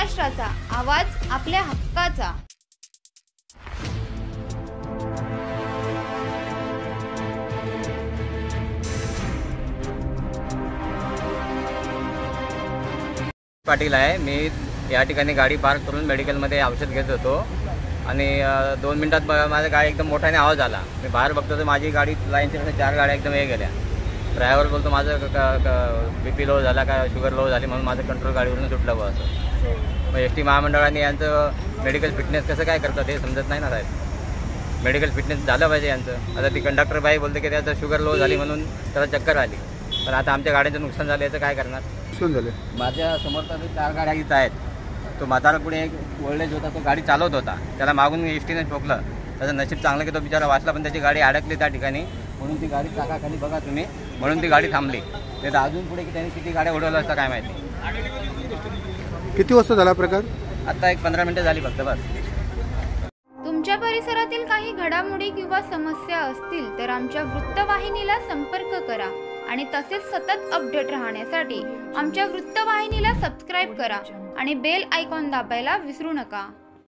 महाराष्ट्राचा आवाज आपल्या हक्काचा। पाटील आहे। मी या ठिकाणी गाडी पार्क करून मेडिकलमध्ये औषध घेत होतो आणि 2 मिनिटात माझ्या गाडी एकदम मोठ्याने आवाज आला। मी बाहेर बघतो तर माझी गाडी लाईनच्या 4 गाड्या एकदम हे गेल्या। ड्रायव्हर बोलतो माझं BP लो झाला का शुगर लो झाली म्हणून माझं कंट्रोल गाडीवरून सुटलं बा असं। मग ST महामंडळाने यांचं मेडिकल फिटनेस कसं काय करतात हे समजत नाही ना साहेब। मेडिकल फिटनेस झालं पाहिजे यांचं। आता ती कंडक्टर बाई बोलते की त्याचं शुगर लो झाली म्हणून त्याला चक्कर आली, पण आता आमच्या गाड्यांचं नुकसान झालं याचं काय करणार? झाले माझ्या समोर तर 4 गाड्या इथं आहेत। तो म्हातारा पुढे एक ओल्डेज होता, तो गाडी चालवत होता, त्याला मागून STने ठोकलं। त्याचं नशीब चांगलं की तो बिचारा वाचला, पण त्याची गाडी अडकली त्या ठिकाणी म्हणून ती गाडी चाकाखाली बघा तुम्ही, म्हणून ती गाडी थांबली। ते तर अजून पुढे की त्यांनी किती गाड्या उडवल्या असता काय माहिती। किती वाजता झाला प्रकार? आता एक 15 मिनिटं झाली फक्त बस। तुमच्या परिसरातील काही घडामोडी किंवा समस्या असतील तर आमच्या वृत्तवाहिनीला संपर्क करा आणि तसेच सतत अपडेट राहण्यासाठी आमच्या वृत्तवाहिनीला सबस्क्राइब करा आणि बेल आयकॉन दाबायला विसरू नका।